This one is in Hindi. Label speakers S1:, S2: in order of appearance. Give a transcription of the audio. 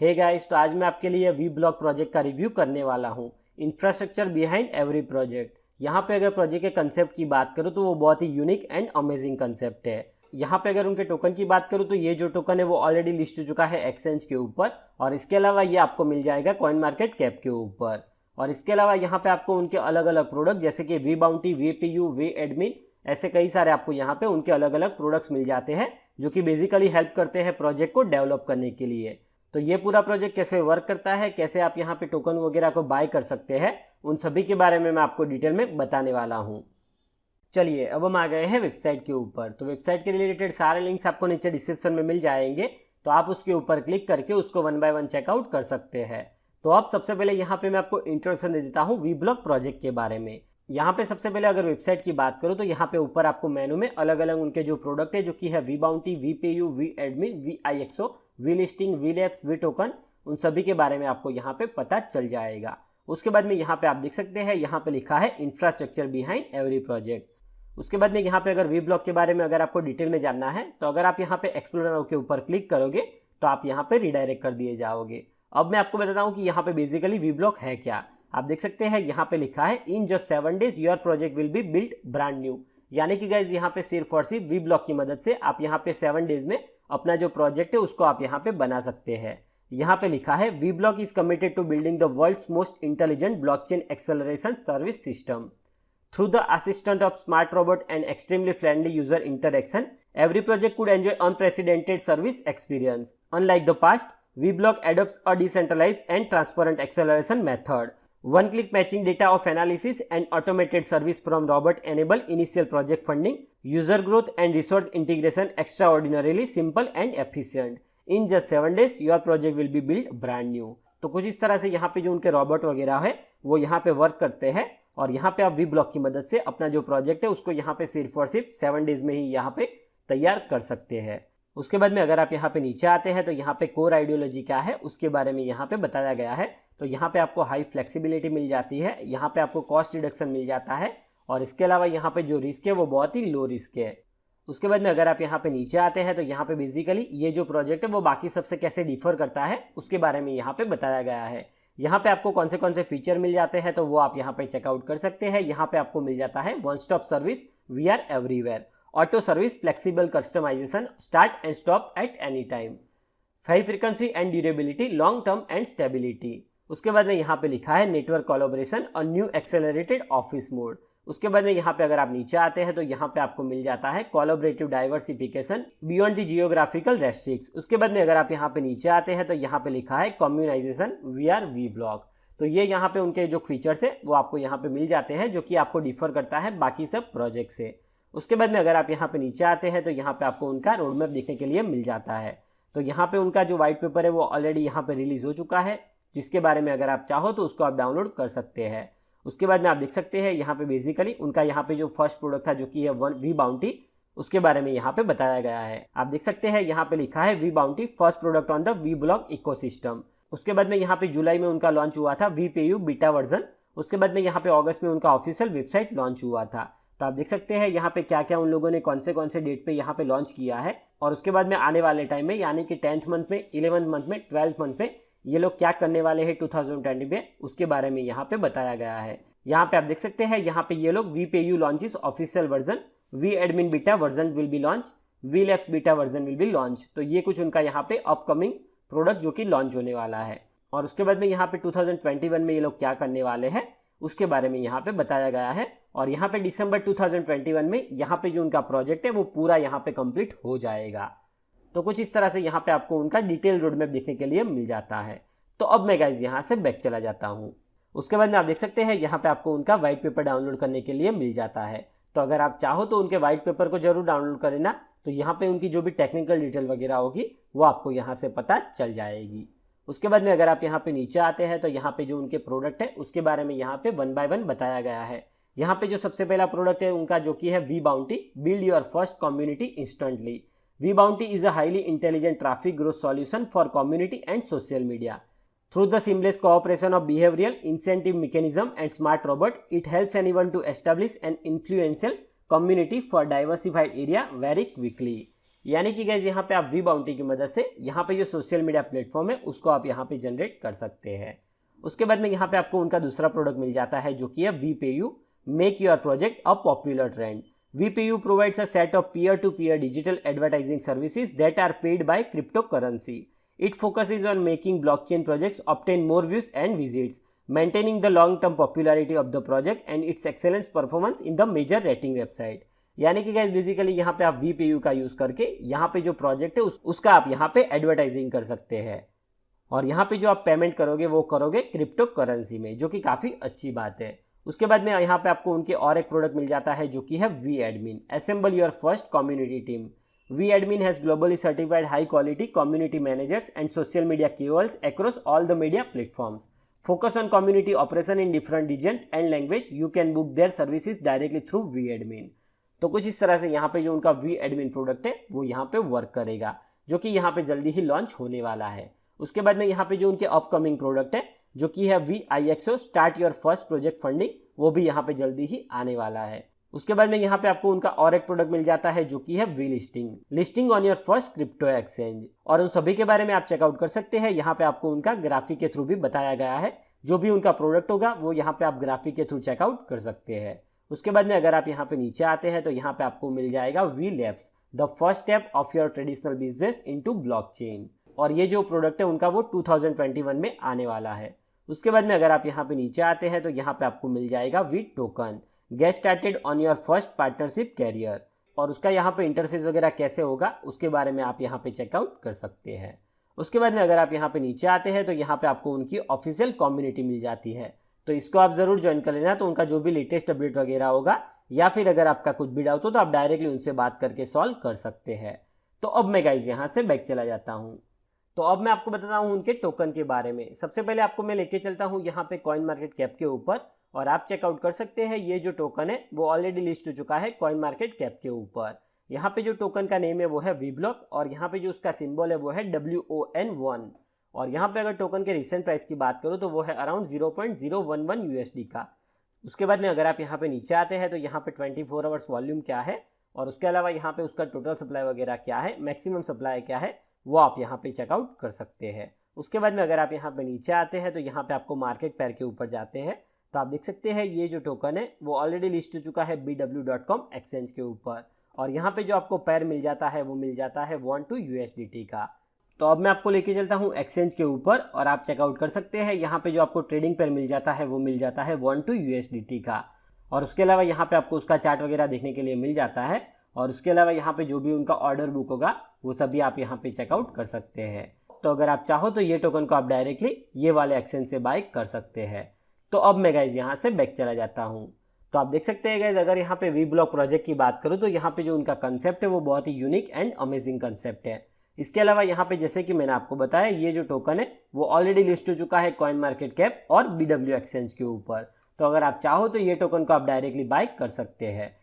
S1: हे गाइस, तो आज मैं आपके लिए वी ब्लॉक प्रोजेक्ट का रिव्यू करने वाला हूँ। Infrastructure behind every project. यहाँ पे अगर प्रोजेक्ट के कंसेप्ट की बात करूँ तो वो बहुत ही यूनिक एंड अमेजिंग कंसेप्ट है। यहाँ पे अगर उनके टोकन की बात करूँ तो ये जो टोकन है वो ऑलरेडी लिस्ट हो चुका है एक्सचेंज के ऊपर, और इसके अलावा ये आपको मिल जाएगा कॉइन मार्केट कैप के ऊपर। और इसके अलावा यहाँ पे आपको उनके अलग अलग प्रोडक्ट जैसे कि V Bounty, V PayU, V Admin, ऐसे कई सारे आपको यहाँ पे उनके अलग अलग प्रोडक्ट्स मिल जाते हैं जो कि बेसिकली हेल्प करते हैं प्रोजेक्ट को डेवलप करने के लिए। तो ये पूरा प्रोजेक्ट कैसे वर्क करता है, कैसे आप यहाँ पे टोकन वगैरह को बाय कर सकते हैं, उन सभी के बारे में मैं आपको डिटेल में बताने वाला हूँ। चलिए अब हम आ गए हैं वेबसाइट के ऊपर। तो वेबसाइट के रिलेटेड सारे लिंक्स आपको नीचे डिस्क्रिप्शन में मिल जाएंगे, तो आप उसके ऊपर क्लिक करके उसको 1 बाय 1 चेकआउट कर सकते हैं। तो अब सबसे पहले यहाँ पे मैं आपको इंट्रोडक्शन दे देता हूँ वी ब्लॉक प्रोजेक्ट के बारे में। यहाँ पे सबसे पहले अगर वेबसाइट की बात करूँ तो यहाँ पे ऊपर आपको मेनू में अलग अलग उनके जो प्रोडक्ट है जो कि है V Bounty, V PayU, V Admin, V IXO, V Listing, V Labs, V Token, उन सभी के बारे में आपको यहाँ पे पता चल जाएगा। उसके बाद में यहाँ पे आप देख सकते हैं यहाँ पे लिखा है इंफ्रास्ट्रक्चर बिहाइंड एवरी प्रोजेक्ट। उसके बाद में यहाँ पे अगर वी ब्लॉक के बारे में अगर आपको डिटेल में जानना है तो अगर आप यहाँ पे एक्सप्लोरर के ऊपर क्लिक करोगे तो आप यहाँ पे रिडायरेक्ट कर दिए जाओगे। अब मैं आपको बताता हूँ कि यहाँ पे बेसिकली वी ब्लॉक है क्या। आप देख सकते हैं यहाँ पे लिखा है in just 7 days your project will be built brand new. यानी कि गाइज यहाँ पे सिर्फ और सिर्फ वी ब्लॉक की मदद से आप यहाँ पे 7 days में अपना जो प्रोजेक्ट है उसको आप यहाँ पे बना सकते हैं। यहाँ पे लिखा है V Block is committed to building the world's most intelligent blockchain acceleration service system through the assistant of smart robot and extremely friendly user interaction. Every project could enjoy unprecedented service experience. Unlike the past, V Block adopts a decentralized and transparent acceleration method. One-click matching data of analysis and automated service from robot enable initial project funding, user growth and resource integration extraordinarily simple and efficient. In just 7 days, your project will be built brand new. तो कुछ इस तरह से यहाँ पे जो उनके रोबोट वगैरह है वो यहाँ पे वर्क करते हैं, और यहाँ पे आप वी ब्लॉक की मदद से अपना जो प्रोजेक्ट है उसको यहाँ पे सिर्फ और सिर्फ 7 days में ही यहाँ पे तैयार कर सकते हैं। उसके बाद में अगर आप यहाँ पे नीचे आते हैं तो यहाँ पे कोर आइडियोलॉजी क्या है उसके बारे में यहाँ पे बताया गया है। तो यहाँ पे आपको हाई फ्लेक्सिबिलिटी मिल जाती है, यहाँ पे आपको कॉस्ट रिडक्शन मिल जाता है, और इसके अलावा यहाँ पे जो रिस्क है वो बहुत ही लो रिस्क है। उसके बाद में अगर आप यहाँ पे नीचे आते हैं तो यहाँ पे बेसिकली ये जो प्रोजेक्ट है वो बाकी सबसे कैसे डिफर करता है उसके बारे में यहाँ पे बताया गया है। यहाँ पे आपको कौन से फीचर मिल जाते हैं तो वो आप यहाँ पे चेकआउट कर सकते हैं। यहाँ पे आपको मिल जाता है one stop service, we are everywhere, auto service, flexible customisation, start and stop at any time, high frequency and durability, long term and stability. उसके बाद में यहाँ पे लिखा है नेटवर्क कोलैबोरेशन और न्यू एक्सेलरेटेड ऑफिस मोड। उसके बाद में यहाँ पे अगर आप नीचे आते हैं तो यहाँ पे आपको मिल जाता है collaborative diversification beyond the geographical restricts. उसके बाद में अगर आप यहाँ पे नीचे आते हैं तो यहाँ पे लिखा है कम्युनाइजेशन वी आर वी ब्लॉक। तो ये यहाँ पे उनके जो फीचर्स है वो आपको यहाँ पे मिल जाते हैं जो कि आपको डिफर करता है बाकी सब प्रोजेक्ट से। उसके बाद में अगर आप यहाँ पे नीचे आते हैं तो यहाँ पे आपको उनका रोड मैप देखने के लिए मिल जाता है। तो यहाँ पे उनका जो व्हाइट पेपर है वो ऑलरेडी यहाँ पे रिलीज हो चुका है, जिसके बारे में अगर आप चाहो तो उसको आप डाउनलोड कर सकते हैं। उसके बाद में आप देख सकते हैं यहाँ पे बेसिकली उनका यहाँ पे जो फर्स्ट प्रोडक्ट था जो कि है वी बाउंटी, उसके बारे में यहाँ पे बताया गया है। आप देख सकते हैं यहाँ पे लिखा है V Bounty first product on the V Block ecosystem. उसके बाद में यहाँ पे जुलाई में उनका लॉन्च हुआ था वी पेयू बीटा वर्जन। उसके बाद में यहाँ पे अगस्त में उनका ऑफिशियल वेबसाइट लॉन्च हुआ था। तो आप देख सकते हैं यहाँ पे क्या क्या उन लोगों ने कौन से डेट पे यहाँ पे लॉन्च किया है, और उसके बाद में आने वाले टाइम में यानी कि 10th मंथ में, 11th मंथ में, 12th मंथ में ये लोग क्या करने वाले हैं 2020 में, उसके बारे में यहाँ पे बताया गया है। यहाँ पे आप देख सकते हैं यहाँ पे ये लोग V PayU launches official version, V Admin beta version will be launch, V Labs beta version will be launch. तो ये कुछ उनका यहाँ पे अपकमिंग प्रोडक्ट जो कि लॉन्च होने वाला है। और उसके बाद में यहाँ पे 2021 में ये लोग क्या करने वाले हैं उसके बारे में यहाँ पे बताया गया है। और यहाँ पे दिसंबर 2021 में यहाँ पे जो उनका प्रोजेक्ट है वो पूरा यहाँ पे कंप्लीट हो जाएगा। तो कुछ इस तरह से यहाँ पे आपको उनका डिटेल रोड मैप देखने के लिए मिल जाता है। तो अब मैं गाइज यहाँ से बैक चला जाता हूँ। उसके बाद में आप देख सकते हैं यहाँ पे आपको उनका व्हाइट पेपर डाउनलोड करने के लिए मिल जाता है। तो अगर आप चाहो तो उनके व्हाइट पेपर को जरूर डाउनलोड करें ना, तो यहाँ पे उनकी जो भी टेक्निकल डिटेल वगैरह होगी वो आपको यहाँ से पता चल जाएगी। उसके बाद में अगर आप यहाँ पे नीचे आते हैं तो यहाँ पे जो उनके प्रोडक्ट है उसके बारे में यहाँ पे 1 बाय 1 बताया गया है। यहाँ पे जो सबसे पहला प्रोडक्ट है उनका जो कि है V Bounty, build your first community instantly. V Bounty is a highly intelligent traffic growth solution for community and social media through the seamless cooperation of behavioural incentive mechanism and smart robot. It helps anyone to establish an influential community for diversified area very quickly. यानी कि गाइज यहाँ पे आप वी बाउंटी की मदद से यहाँ पे जो सोशल मीडिया प्लेटफॉर्म है उसको आप यहाँ पे जनरेट कर सकते हैं। उसके बाद में यहाँ पे आपको उनका दूसरा प्रोडक्ट मिल जाता है जो कि है VPayU, make your project a popular trend. VPayU provides a set of peer-to-peer digital advertising services that are paid by cryptocurrency. It focuses on making blockchain projects obtain more views and visits, maintaining the long-term popularity of the project and its excellent performance in the major rating website. यानी कि गाइस बेसिकली यहाँ पे आप VPayU का यूज़ करके यहाँ पे जो प्रोजेक्ट है उसका आप यहाँ पे एडवर्टाइजिंग कर सकते हैं और यहाँ पे जो आप पेमेंट करोगे वो करोगे क्रिप्टो करेंसी में, जो कि काफ़ी अच्छी बात है। उसके बाद में यहाँ पे आपको उनके और एक प्रोडक्ट मिल जाता है जो कि है VAdmin, assemble your first community team. VAdmin has globally certified high quality community managers and social media KOLs across all the media platforms. Focus on community operation in different regions and language. You can book their services directly through VAdmin. तो कुछ इस तरह से यहाँ पे जो उनका VAdmin प्रोडक्ट है वो यहाँ पे वर्क करेगा, जो कि यहाँ पे जल्दी ही लॉन्च होने वाला है। उसके बाद में यहाँ पे जो उनके अपकमिंग प्रोडक्ट है जो कि है VIXO start your first project funding, वो भी यहाँ पे जल्दी ही आने वाला है। उसके बाद में यहाँ पे आपको उनका और एक प्रोडक्ट मिल जाता है जो कि है listing on your first crypto exchange, और उन सभी के बारे में आप चेकआउट कर सकते हैं। यहाँ पे आपको उनका ग्राफिक के थ्रू भी बताया गया है, जो भी उनका प्रोडक्ट होगा वो यहाँ पे आप ग्राफिक के थ्रू चेकआउट कर सकते हैं। उसके बाद में अगर आप यहाँ पे नीचे आते हैं तो यहाँ पे आपको मिल जाएगा VLabs, the first step of your traditional business into blockchain, और ये जो प्रोडक्ट है उनका वो 2021 में आने वाला है। उसके बाद में अगर आप यहाँ पे नीचे आते हैं तो यहाँ पे आपको मिल जाएगा VToken, get started on your first partnership career, और उसका यहाँ पे इंटरफेस वगैरह कैसे होगा उसके बारे में आप यहाँ पे चेकआउट कर सकते हैं। उसके बाद में अगर आप यहाँ पे नीचे आते हैं तो यहाँ पे आपको उनकी ऑफिशियल कम्युनिटी मिल जाती है, तो इसको आप ज़रूर ज्वाइन कर लेना। तो उनका जो भी लेटेस्ट अपडेट वगैरह होगा या फिर अगर आपका कुछ भी डाउट हो तो आप डायरेक्टली उनसे बात करके सॉल्व कर सकते हैं। तो अब मैं गाइज यहाँ से बैक चला जाता हूँ। तो अब मैं आपको बताता हूँ उनके टोकन के बारे में। सबसे पहले आपको मैं लेके चलता हूँ यहाँ पे कॉइन मार्केट कैप के ऊपर, और आप चेकआउट कर सकते हैं ये जो टोकन है वो ऑलरेडी लिस्ट हो चुका है कॉइन मार्केट कैप के ऊपर। यहाँ पे जो टोकन का नेम है वो है VBlock, और यहाँ पे जो उसका सिंबल है वो है WON1, और यहाँ पे अगर टोकन के रिसेंट प्राइस की बात करूँ तो वो है अराउंड 0.011 USD का। उसके बाद में अगर आप यहाँ पे नीचे आते हैं तो यहाँ पे 24 आवर्स वॉल्यूम क्या है, और उसके अलावा यहाँ पे उसका टोटल सप्लाई वगैरह क्या है, मैक्सिमम सप्लाई क्या है, वो आप यहाँ पे चेकआउट कर सकते हैं। उसके बाद में अगर आप यहाँ पे नीचे आते हैं तो यहाँ पे आपको मार्केट पेयर के ऊपर जाते हैं तो आप देख सकते हैं ये जो टोकन है वो ऑलरेडी लिस्ट हो चुका है BW.com एक्सचेंज के ऊपर, और यहाँ पे जो आपको पेयर मिल जाता है वो मिल जाता है 1 to USDT का। तो अब मैं आपको लेके चलता हूँ एक्सचेंज के ऊपर, और आप चेकआउट कर सकते हैं यहाँ पे जो आपको ट्रेडिंग पेयर मिल जाता है वो मिल जाता है 1 to USDT का, और उसके अलावा यहाँ पे आपको उसका चार्ट वगैरह देखने के लिए मिल जाता है, और उसके अलावा यहाँ पे जो भी उनका ऑर्डर बुक होगा वो सभी आप यहाँ पे चेकआउट कर सकते हैं। तो अगर आप चाहो तो ये टोकन को आप डायरेक्टली ये वाले एक्सचेंज से बाय कर सकते हैं। तो अब मैं गाइज यहाँ से बैक चला जाता हूँ। तो आप देख सकते हैं गाइज, अगर यहाँ पे VBlock प्रोजेक्ट की बात करूँ तो यहाँ पे जो उनका कंसेप्ट है वो बहुत ही यूनिक एंड अमेजिंग कंसेप्ट है। इसके अलावा यहाँ पे जैसे कि मैंने आपको बताया ये जो टोकन है वो ऑलरेडी लिस्ट हो चुका है कॉइन मार्केट कैप और BW एक्सचेंज के ऊपर। तो अगर आप चाहो तो ये टोकन को आप डायरेक्टली बाय कर सकते हैं।